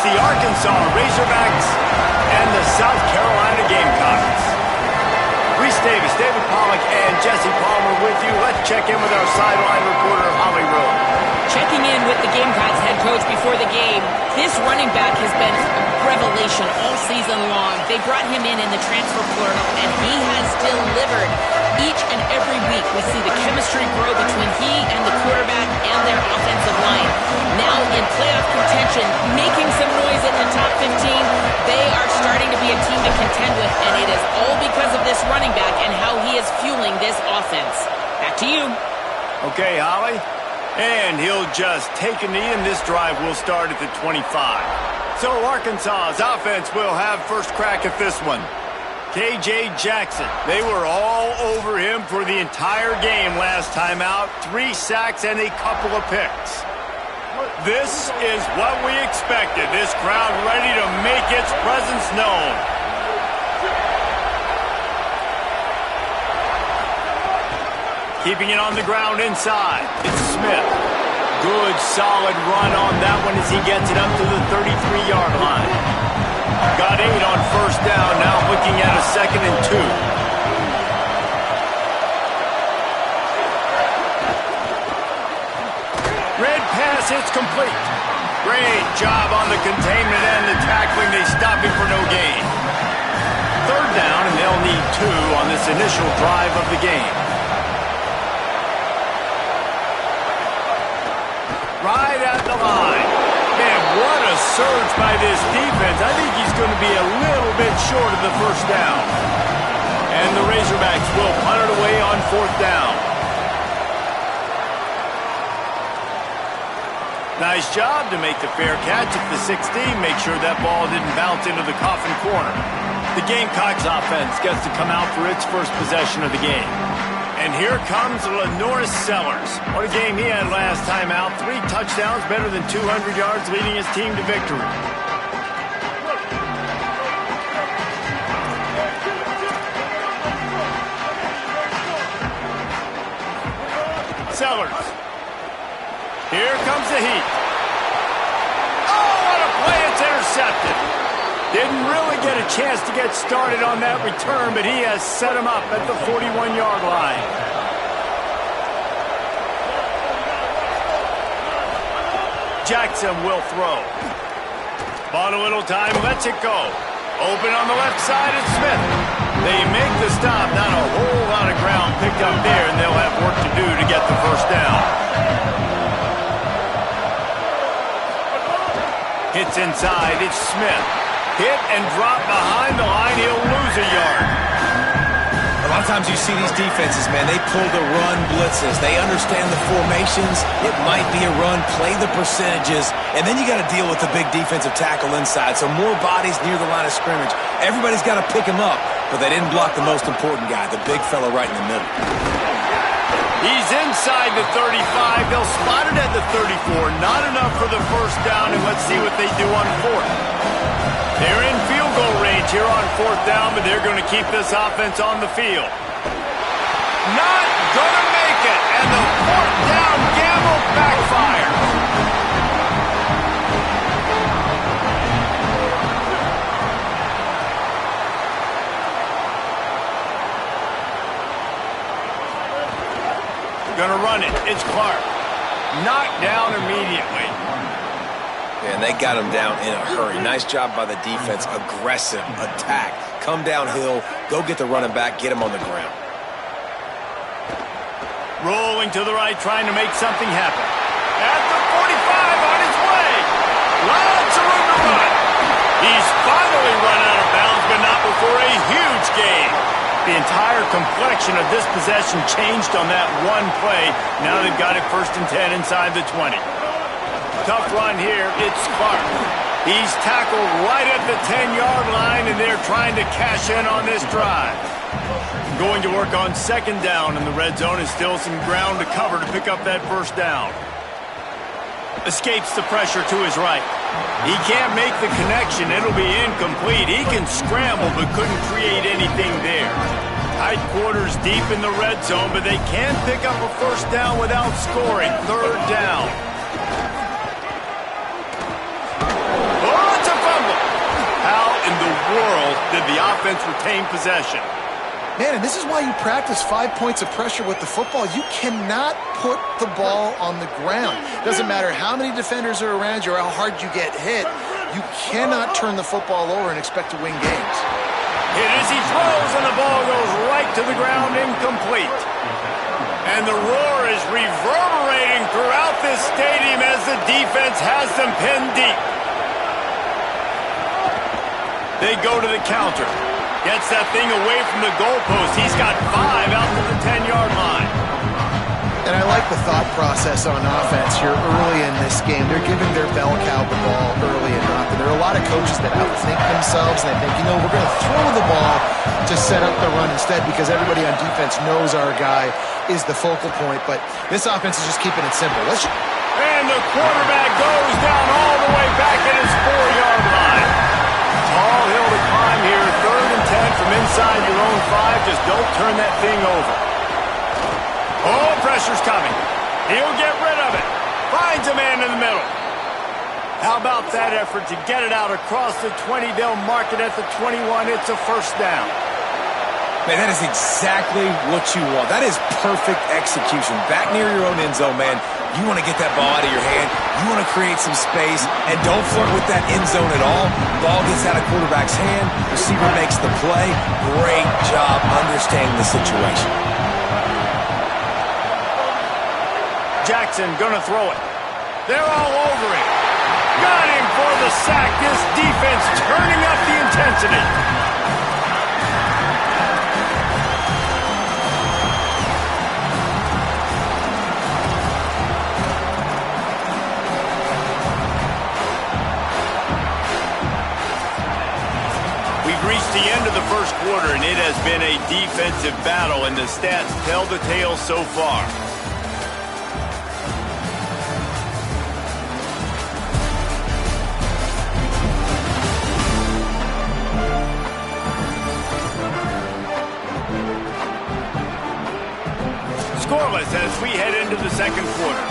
the Arkansas Razorbacks and the South Carolina Gamecocks. Reese Davis, David Pollack, and Jesse Palmer with you. Let's check in with our sideline reporter, Holly Rowe. Checking in with the Gamecocks head coach before the game, this running back has been a revelation all season long. They brought him in the transfer portal, and he has delivered. Each and every week, we see the chemistry grow between he and the quarterback and their offensive line. Now in playoff contention, making some noise in the top 15, they are starting to be a team to contend with, and it is all because of this running back and how he is fueling this offense. Back to you. Okay, Holly. And he'll just take a knee, and this drive will start at the 25. So Arkansas's offense will have first crack at this one. K.J. Jackson, they were all over him for the entire game last time out. 3 sacks and a couple of picks. This is what we expected. This crowd ready to make its presence known. Keeping it on the ground inside. It's Smith. Good, solid run on that one as he gets it up to the 33-yard line. Got 8 on first down, now looking at a 2nd and 2. Red pass, it's complete. Great job on the containment and the tackling. They stop him for no gain. 3rd down, and they'll need 2 on this initial drive of the game. Right at the line. Man, what a surge by this defense. I think he's going to be a little bit short of the first down. And the Razorbacks will punt it away on 4th down. Nice job to make the fair catch at the 16. Make sure that ball didn't bounce into the coffin corner. The Gamecocks offense gets to come out for its first possession of the game. And here comes Lenoris Sellers. What a game he had last time out. 3 touchdowns, better than 200 yards, leading his team to victory. Sellers. Here comes the heat. Oh, what a play. It's intercepted. Didn't really get a chance to get started on that return, but he has set him up at the 41-yard line. Jackson will throw. Bought a little time, lets it go. Open on the left side, it's Smith. They make the stop. Not a whole lot of ground picked up there, and they'll have work to do to get the first down. Hits inside, it's Smith. Hit and drop behind the line, he'll lose a yard. A lot of times you see these defenses, man, they pull the run blitzes. They understand the formations. It might be a run, play the percentages, and then you got to deal with the big defensive tackle inside. So more bodies near the line of scrimmage. Everybody's got to pick him up, but they didn't block the most important guy, the big fella right in the middle. He's inside the 35. They'll spot it at the 34. Not enough for the first down, and let's see what they do on 4th. They're in field goal range here on 4th down, but they're going to keep this offense on the field. Not going to make it, and the 4th down gamble backfires. Gonna run it. It's Clark. Knocked down immediately. And they got him down in a hurry. Nice job by the defense. Aggressive attack. Come downhill. Go get the running back. Get him on the ground. Rolling to the right, trying to make something happen. At the 45, on his way. Lots of room to run. He's finally run out of bounds, but not before a huge gain. The entire complexion of this possession changed on that one play. Now they've got it 1st and 10 inside the 20. Tough run here. It's Clark. He's tackled right at the 10-yard line, and they're trying to cash in on this drive. Going to work on 2nd down in the red zone, and still some ground to cover to pick up that first down. Escapes the pressure to his right. He can't make the connection. It'll be incomplete. He can scramble, but couldn't create anything there. Tight quarters deep in the red zone, but they can pick up a first down without scoring. 3rd down. Oh, world did the offense retain possession. Man, and this is why you practice 5 points of pressure with the football. You cannot put the ball on the ground. Doesn't matter how many defenders are around you or how hard you get hit. You cannot turn the football over and expect to win games. Hit as he throws, and the ball goes right to the ground, incomplete. And the roar is reverberating throughout this stadium as the defense has them pinned deep. They go to the counter. Gets that thing away from the goalpost. He's got 5 out to the 10-yard line. And I like the thought process on offense here early in this game. They're giving their bell cow the ball early and often. There are a lot of coaches that outthink themselves, and they think, you know, we're going to throw the ball to set up the run instead because everybody on defense knows our guy is the focal point. But this offense is just keeping it simple. And the quarterback goes down all the way back at his 4-yard line. Tall hill to climb here. 3rd and 10 from inside your own 5. Just don't turn that thing over. Oh, pressure's coming. He'll get rid of it. Finds a man in the middle. How about that effort to get it out across the 20? They'll mark it at the 21. It's a first down. Man, that is exactly what you want. That is perfect execution. Back near your own end zone, man. You want to get that ball out of your hand. You want to create some space. And don't flirt with that end zone at all. Ball gets out of quarterback's hand. Receiver makes the play. Great job understanding the situation. Jackson gonna throw it. They're all over him. Got him for the sack. This defense turning up the intensity. We've reached the end of the first quarter, and it has been a defensive battle, and the stats tell the tale so far. Scoreless as we head into the second quarter.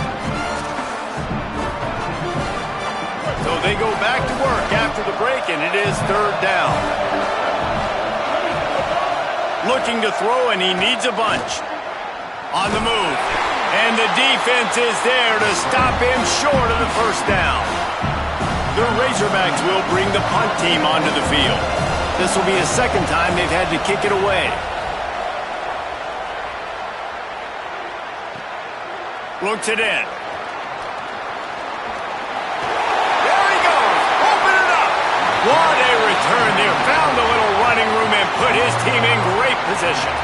So they go back to work after the break, and it is 3rd down. Looking to throw, and he needs a bunch. On the move. And the defense is there to stop him short of the first down. The Razorbacks will bring the punt team onto the field. This will be the second time they've had to kick it away. Looks it in. There he goes. Open it up. What a return there. Found a little running room and put his team in great position.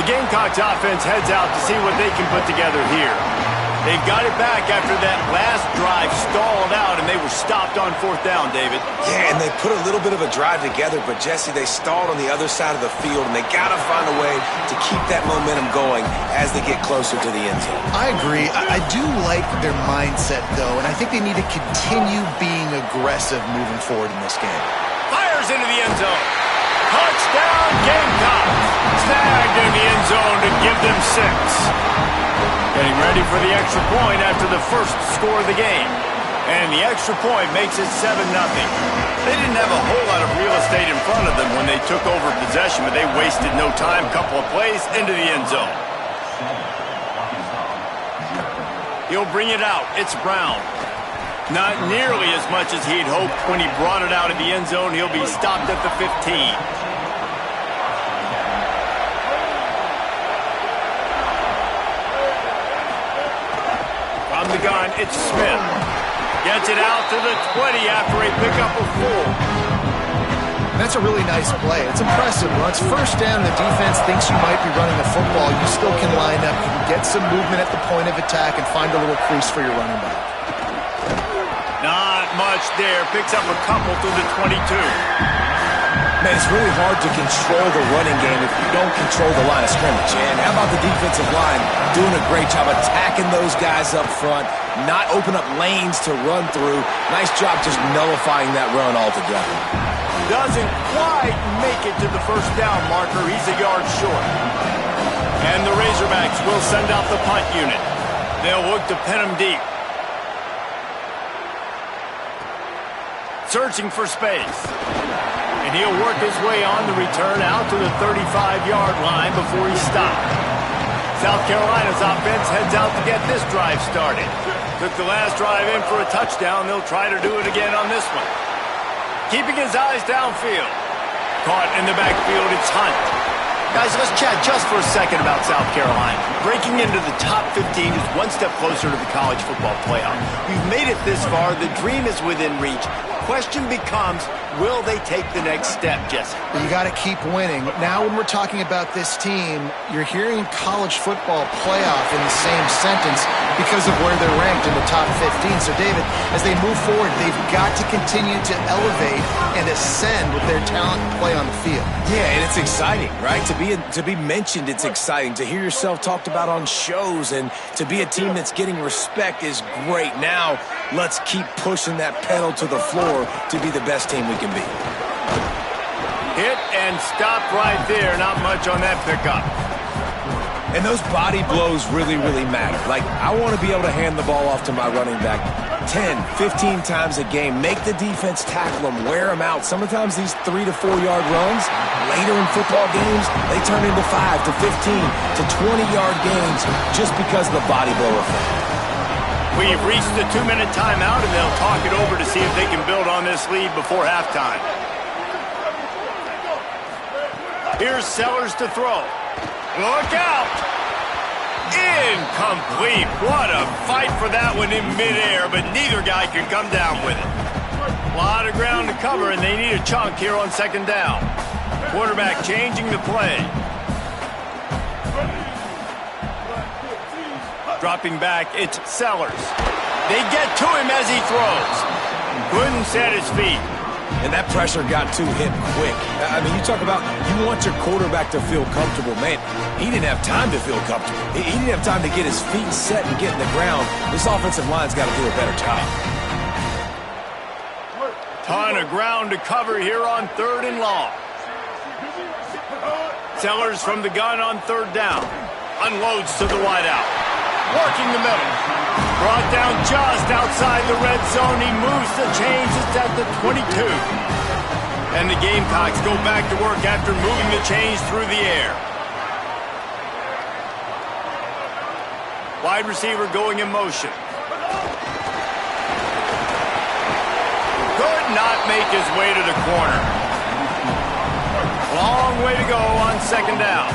The Gamecocks offense heads out to see what they can put together here. They've got it back after that last drive stalled out, and they were stopped on 4th down, David. Yeah, and they put a little bit of a drive together, but, Jesse, they stalled on the other side of the field, and they got to find a way to keep that momentum going as they get closer to the end zone. I agree. I do like their mindset, though, and I think they need to continue being aggressive moving forward in this game. Fires into the end zone. Touchdown, Gamecocks. Snagged in the end zone to give them 6. Getting ready for the extra point after the first score of the game. And the extra point makes it 7-0. They didn't have a whole lot of real estate in front of them when they took over possession, but they wasted no time. Couple of plays into the end zone. He'll bring it out. It's Brown. Not nearly as much as he'd hoped when he brought it out of the end zone. He'll be stopped at the 15. From the gun, it's Smith. Gets it out to the 20 after a pickup of 4. That's a really nice play. It's impressive. When it's first down, the defense thinks you might be running a football. You still can line up. You can get some movement at the point of attack and find a little crease for your running back. Not much there. Picks up a couple through the 22. Man, it's really hard to control the running game if you don't control the line of scrimmage. And how about the defensive line doing a great job attacking those guys up front, not open up lanes to run through. Nice job just nullifying that run altogether. Doesn't quite make it to the first down marker. He's a yard short. And the Razorbacks will send out the punt unit. They'll look to pin him deep. Searching for space. And he'll work his way on the return out to the 35-yard line before he stopped. South Carolina's offense heads out to get this drive started. Took the last drive in for a touchdown. They'll try to do it again on this one. Keeping his eyes downfield. Caught in the backfield, it's Hunt. Guys, let's chat just for a second about South Carolina. Breaking into the top 15 is one step closer to the college football playoff. We've made it this far. The dream is within reach. Question becomes, will they take the next step, Jesse? You got to keep winning. Now when we're talking about this team, you're hearing college football playoff in the same sentence because of where they're ranked in the top 15. So, David, as they move forward, they've got to continue to elevate and ascend with their talent and play on the field. Yeah, and it's exciting, right? To be mentioned, it's exciting. To hear yourself talked about on shows and to be a team that's getting respect is great. Now, let's keep pushing that pedal to the floor to be the best team we can be. Hit and stop right there. Not much on that pickup. And those body blows really, really matter. Like, I want to be able to hand the ball off to my running back 10, 15 times a game. Make the defense tackle them, wear them out. Sometimes these 3 to 4 yard runs, later in football games, they turn into 5 to 15 to 20-yard games just because of the body blow effect. We've reached the 2-minute timeout, and they'll talk it over to see if they can build on this lead before halftime. Here's Sellers to throw. Look out! Incomplete. What a fight for that one in midair, but neither guy could come down with it. A lot of ground to cover, and they need a chunk here on second down. Quarterback changing the play. Dropping back, it's Sellers. They get to him as he throws. Couldn't set his feet. And that pressure got to him quick. I mean, you talk about you want your quarterback to feel comfortable. Man, he didn't have time to feel comfortable. He didn't have time to get his feet set and get in the ground. This offensive line's got to do a better job. Ton of ground to cover here on 3rd and long. Sellers from the gun on 3rd down. Unloads to the wideout. Working the middle. Brought down just outside the red zone. He moves the chains. It's at the 22. And the Gamecocks go back to work after moving the chains through the air. Wide receiver going in motion. Could not make his way to the corner. Long way to go on 2nd down.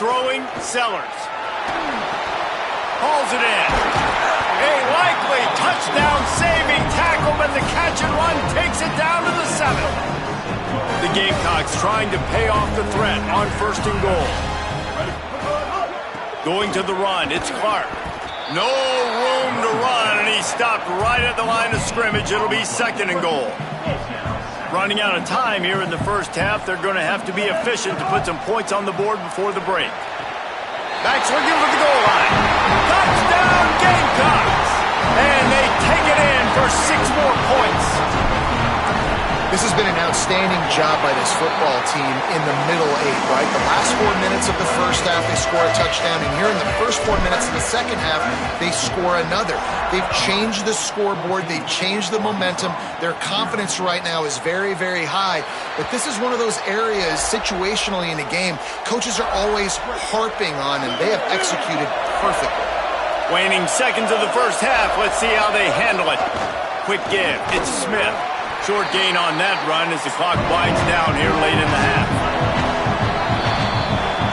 Throwing Sellers. Hauls it in. A likely touchdown-saving tackle, but the catch and run takes it down to the 7. The Gamecocks trying to pay off the threat on 1st and goal. Going to the run, it's Clark. No room to run, and he stopped right at the line of scrimmage. It'll be 2nd and goal. Running out of time here in the first half. They're going to have to be efficient to put some points on the board before the break. Back swinging for the goal line. Touchdown Gamecocks! And they take it in for 6 more points. This has been an outstanding job by this football team in the middle 8, right? The last 4 minutes of the first half, they score a touchdown, and here in the first 4 minutes of the second half, they score another. They've changed the scoreboard. They've changed the momentum. Their confidence right now is very, very high, but this is one of those areas situationally in a game coaches are always harping on, and they have executed perfectly. Waning seconds of the first half. Let's see how they handle it. Quick give. It's Smith. Short gain on that run as the clock winds down here late in the half.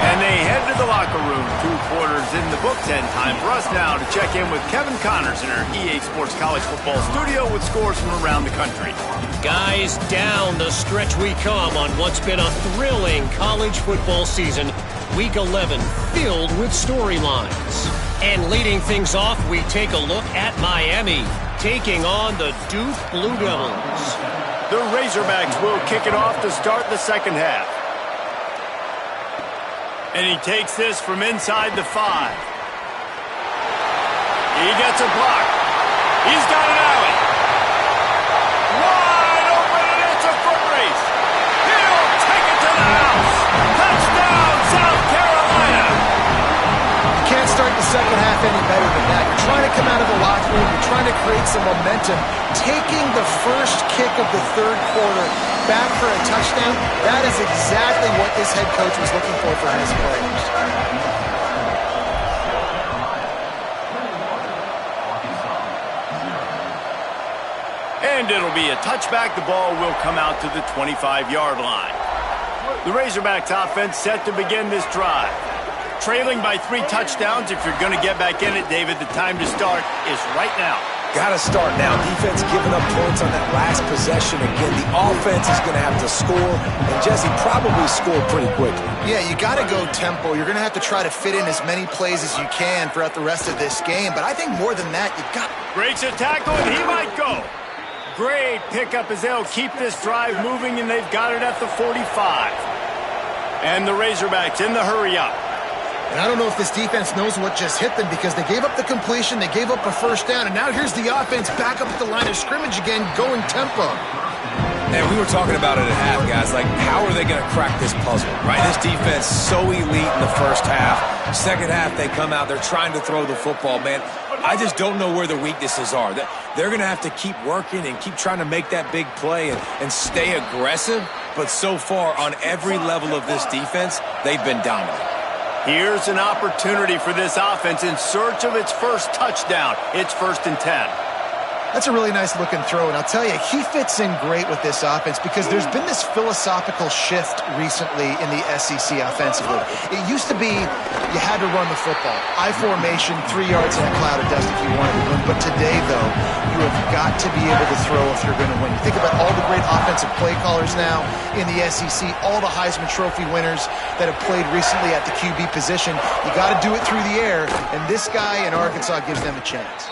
And they head to the locker room. 2 quarters in the books, and time for us now to check in with Kevin Connors in our EA Sports College Football studio with scores from around the country. Guys, down the stretch we come on what's been a thrilling college football season. Week 11 filled with storylines. And leading things off, we take a look at Miami, taking on the Duke Blue Devils. The Razorbacks will kick it off to start the second half. And he takes this from inside the 5. He gets a block. He's got an alley. Wide open, and it's a foot race. He'll take it to the house. second half any better than that. You're trying to come out of the locker room. You're trying to create some momentum. Taking the first kick of the third quarter back for a touchdown, that is exactly what this head coach was looking for his players. And it'll be a touchback. The ball will come out to the 25-yard line. The Razorbacks offense set to begin this drive. Trailing by 3 touchdowns. If you're going to get back in it, David, the time to start is right now. Got to start now. Defense giving up points on that last possession. Again, the offense is going to have to score, and Jesse probably scored pretty quickly. Yeah, you got to go tempo. You're going to have to try to fit in as many plays as you can throughout the rest of this game. But I think more than that, you got... Breaks a tackle, and he might go. Great pickup as they'll keep this drive moving, and they've got it at the 45. And the Razorbacks in the hurry-up. And I don't know if this defense knows what just hit them because they gave up the completion, they gave up a first down, and now here's the offense back up at the line of scrimmage again, going tempo. And we were talking about it at half, guys. Like, how are they going to crack this puzzle, right? This defense so elite in the first half. Second half, they come out, they're trying to throw the football, man. I just don't know where the weaknesses are. They're going to have to keep working and keep trying to make that big play and stay aggressive. But so far, on every level of this defense, they've been dominant. Here's an opportunity for this offense in search of its first touchdown. It's 1st and 10. That's a really nice looking throw, and I'll tell you, he fits in great with this offense because there's been this philosophical shift recently in the SEC offensively. It used to be you had to run the football. I formation, 3 yards in a cloud of dust if you wanted to win. But today, though, you have got to be able to throw if you're going to win. You think about all the great offensive play callers now in the SEC, all the Heisman Trophy winners that have played recently at the QB position. You got to do it through the air, and this guy in Arkansas gives them a chance.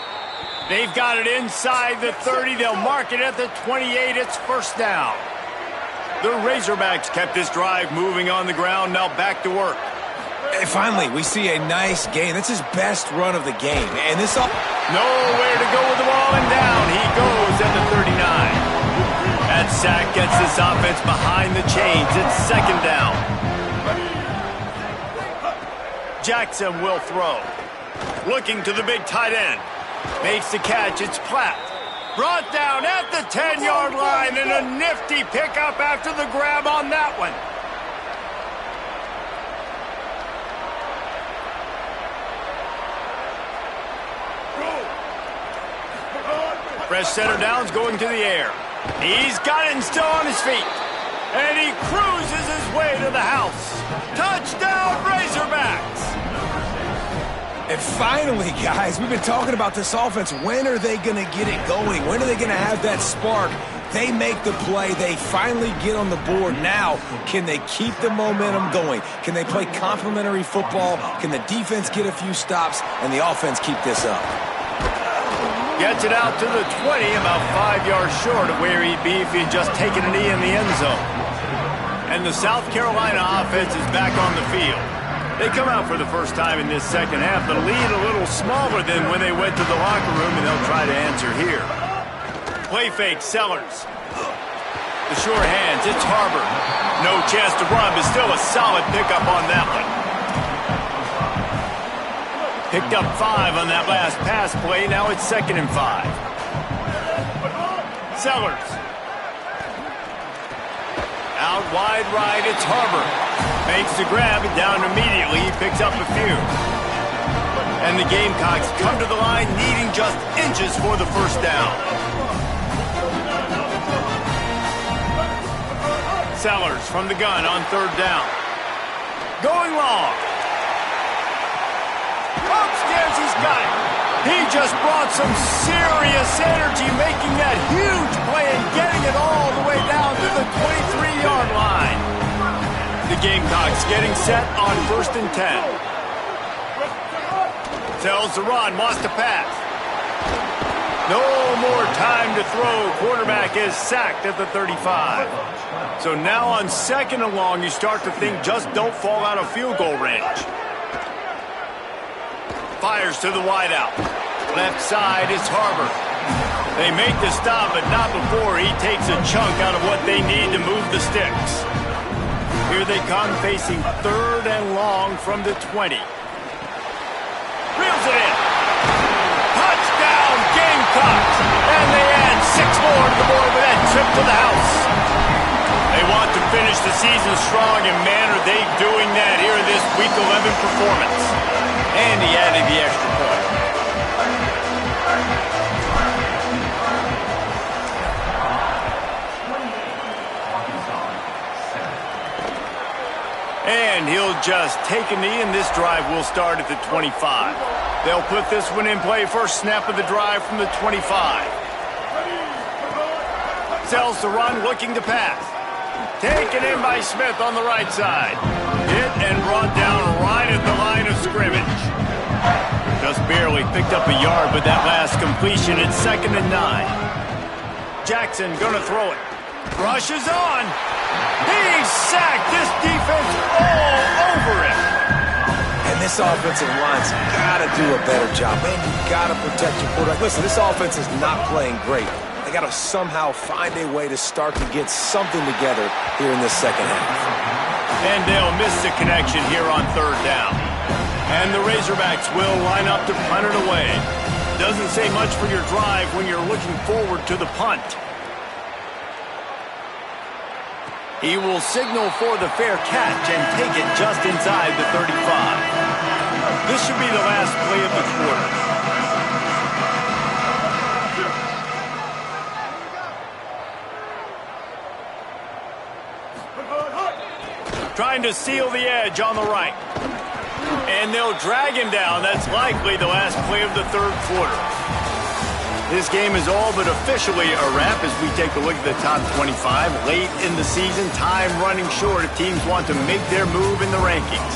They've got it inside the 30. They'll mark it at the 28. It's 1st down. The Razorbacks kept this drive moving on the ground. Now back to work. And finally, we see a nice gain. That's his best run of the game. And this up. Nowhere to go with the ball, and down he goes at the 39. That sack gets this offense behind the chains. It's 2nd down. Jackson will throw. Looking to the big tight end. Makes the catch. It's Platt. Brought down at the 10-yard line, and a nifty pickup after the grab on that one. Fresh center down's going to the air. He's got it and still on his feet. And he cruises his way to the house. Touchdown, Razorbacks! And finally, guys, we've been talking about this offense. When are they going to get it going? When are they going to have that spark? They make the play. They finally get on the board. Now, can they keep the momentum going? Can they play complementary football? Can the defense get a few stops and the offense keep this up? Gets it out to the 20, about 5 yards short of where he'd be if he'd just taken a knee in the end zone. And the South Carolina offense is back on the field. They come out for the first time in this second half. The lead a little smaller than when they went to the locker room, and they'll try to answer here. Play fake, Sellers. The short hands, it's Harbor. No chance to run, but still a solid pickup on that one. Picked up 5 on that last pass play. Now it's 2nd and 5. Sellers. Out wide right, it's Harbor. Makes the grab and down immediately. He picks up a few. And the Gamecocks come to the line needing just inches for the 1st down. Sellers from the gun on 3rd down. Going long. Upstairs he's got it. He just brought some serious energy, making that huge play and getting it all the way down to the 23-yard line. The Gamecocks getting set on 1st and 10. Tells the run, wants to pass. No more time to throw. Quarterback is sacked at the 35. So now on 2nd and long, you start to think just don't fall out of field goal range. Fires to the wideout. Left side is Harbor. They make the stop, but not before he takes a chunk out of what they need to move the sticks. Here they come facing 3rd and long from the 20. Real more to the board with that trip to the house. They want to finish the season strong, and man, are they doing that here in this Week 11 performance. And he added the extra point. And he'll just take a knee, and this drive will start at the 25. They'll put this one in play first snap of the drive from the 25. Sells the run, looking to pass. Taken in by Smith on the right side. Hit and brought down right at the line of scrimmage. Just barely picked up a yard with that last completion. It's 2nd and 9. Jackson gonna throw it. Rushes on. He's sacked. This defense all over him. And this offensive line's got to do a better job. Man, you got to protect your quarterback. Listen, this offense is not playing great. They got to somehow find a way to start to get something together here in this second half. And they'll miss the connection here on 3rd down. And the Razorbacks will line up to punt it away. Doesn't say much for your drive when you're looking forward to the punt. He will signal for the fair catch and take it just inside the 35. This should be the last play of the quarter. Trying to seal the edge on the right. And they'll drag him down. That's likely the last play of the 3rd quarter. This game is all but officially a wrap as we take a look at the top 25. Late in the season, time running short if teams want to make their move in the rankings.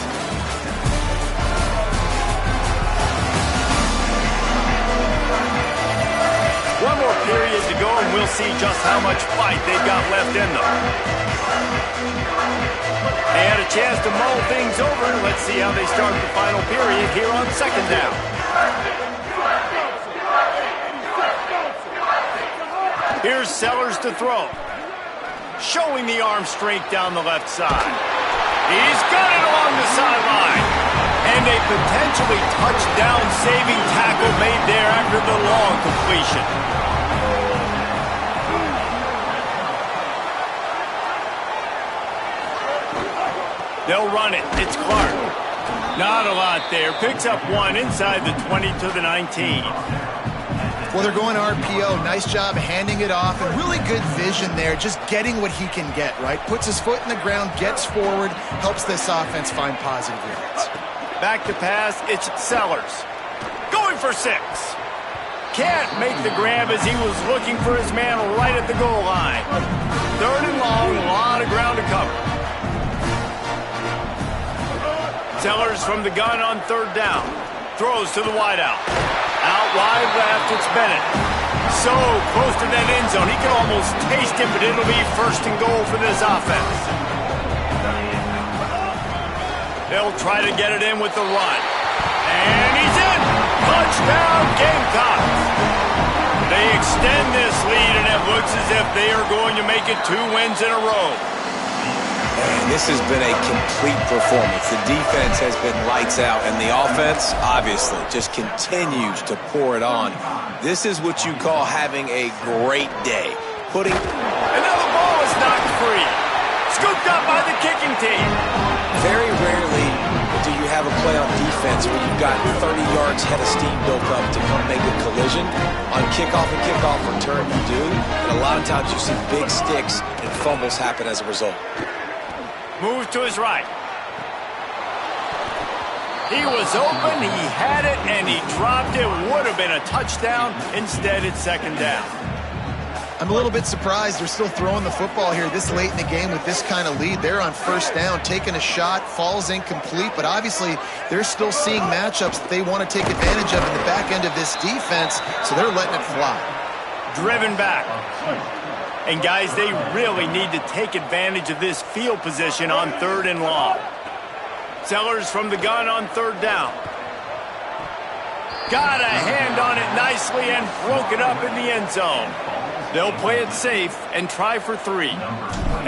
One more period to go, and we'll see just how much fight they've got left in them. They had a chance to mull things over. Let's see how they start the final period here on 2nd down. Here's Sellers to throw. Showing the arm strength down the left side. He's got it along the sideline. And a potentially touchdown-saving tackle made there after the long completion. They'll run it. It's Clark. Not a lot there. Picks up one inside the 20 to the 19. Well, they're going RPO. Nice job handing it off, and really good vision there, just getting what he can get, right? Puts his foot in the ground, gets forward, helps this offense find positive yards. Back to pass, it's Sellers. Going for 6. Can't make the grab as he was looking for his man right at the goal line. 3rd and long, a lot of ground to cover. Sellers from the gun on 3rd down. Throws to the wideout. Out wide left, it's Bennett. So close to that end zone, he can almost taste it, but it'll be 1st and goal for this offense. They'll try to get it in with the run. And he's in! Touchdown, Gamecocks! They extend this lead, and it looks as if they are going to make it 2 wins in a row. And this has been a complete performance. The defense has been lights out, and the offense, obviously, just continues to pour it on. This is what you call having a great day. Another ball is knocked free. Scooped up by the kicking team. Very rarely do you have a play on defense where you've got 30 yards head of steam built up to come make a collision. On kickoff and kickoff return, you do. And a lot of times you see big sticks and fumbles happen as a result. Moves to his right. He was open, he had it, and he dropped it. Would have been a touchdown. Instead, it's 2nd down. I'm a little bit surprised they're still throwing the football here this late in the game with this kind of lead. They're on 1st down, taking a shot, falls incomplete, but obviously they're still seeing matchups that they want to take advantage of in the back end of this defense, so they're letting it fly. Driven back. And guys, they really need to take advantage of this field position on 3rd and long. Sellers from the gun on 3rd down. Got a hand on it nicely and broke it up in the end zone. They'll play it safe and try for 3.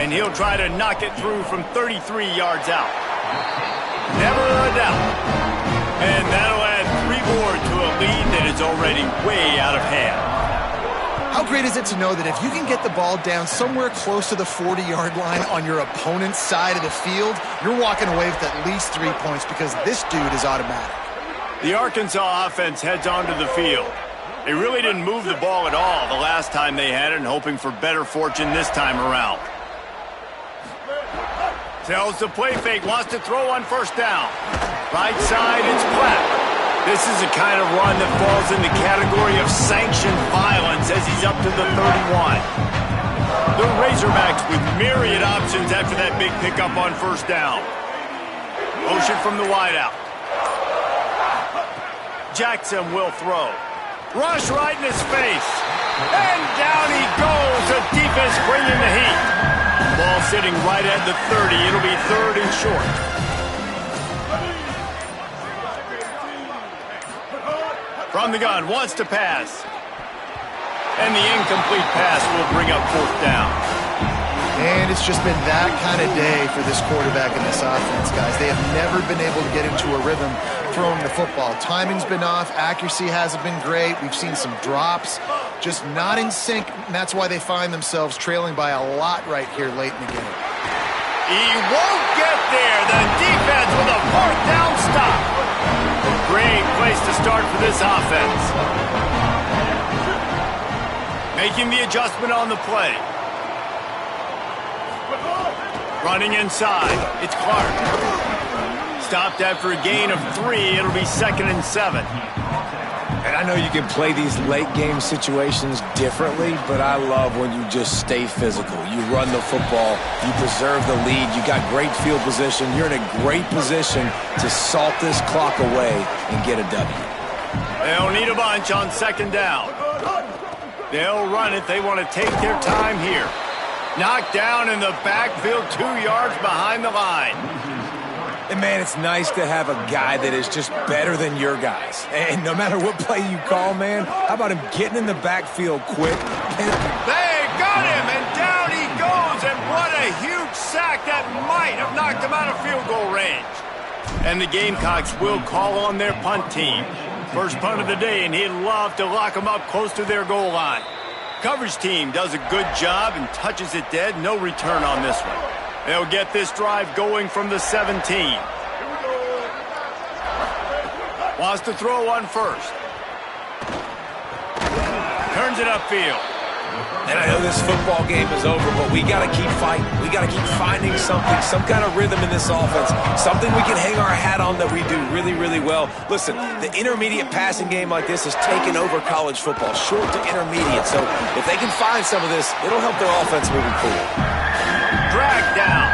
And he'll try to knock it through from 33 yards out. Never a doubt. And that'll add 3 more to a lead that is already way out of hand. How great is it to know that if you can get the ball down somewhere close to the 40-yard line on your opponent's side of the field, you're walking away with at least 3 points because this dude is automatic. The Arkansas offense heads onto the field. They really didn't move the ball at all the last time they had it, and hoping for better fortune this time around. Tells the play fake, wants to throw on first down. Right side, it's Platt. This is a kind of run that falls in the category of sanctioned violence as he's up to the 31. The Razorbacks with myriad options after that big pickup on first down. Motion from the wideout. Jackson will throw. Rush right in his face. And down he goes. The defense bringing the heat. Ball sitting right at the 30. It'll be third and short. From the gun, wants to pass. And the incomplete pass will bring up fourth down. And it's just been that kind of day for this quarterback and this offense, guys. They have never been able to get into a rhythm throwing the football. Timing's been off. Accuracy hasn't been great. We've seen some drops. Just not in sync, and that's why they find themselves trailing by a lot right here late in the game. He won't get there. The defense with a fourth down stop. A great place to start for this offense. Making the adjustment on the play. Running inside. It's Clark. Stopped after a gain of 3. It'll be 2nd and 7. And I know you can play these late-game situations differently, but I love when you just stay physical. You run the football, you preserve the lead, you got great field position. You're in a great position to salt this clock away and get a W. They'll need a bunch on 2nd down. They'll run it. They want to take their time here. Knocked down in the backfield, 2 yards behind the line. And, man, it's nice to have a guy that is just better than your guys. And no matter what play you call, man, how about him getting in the backfield quick? They got him, and down he goes. And what a huge sack that might have knocked him out of field goal range. And the Gamecocks will call on their punt team. First punt of the day, and he'd love to lock them up close to their goal line. Coverage team does a good job and touches it dead. No return on this one. They'll get this drive going from the 17. Wants to throw on first. Turns it upfield. And I know this football game is over, but we got to keep fighting. We got to keep finding something, some kind of rhythm in this offense, something we can hang our hat on that we do really, really well. Listen, the intermediate passing game like this has taken over college football, short to intermediate. So if they can find some of this, it'll help their offense moving forward. Drag down.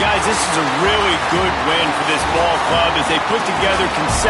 Guys, this is a really good win for this ball club as they put together consecutive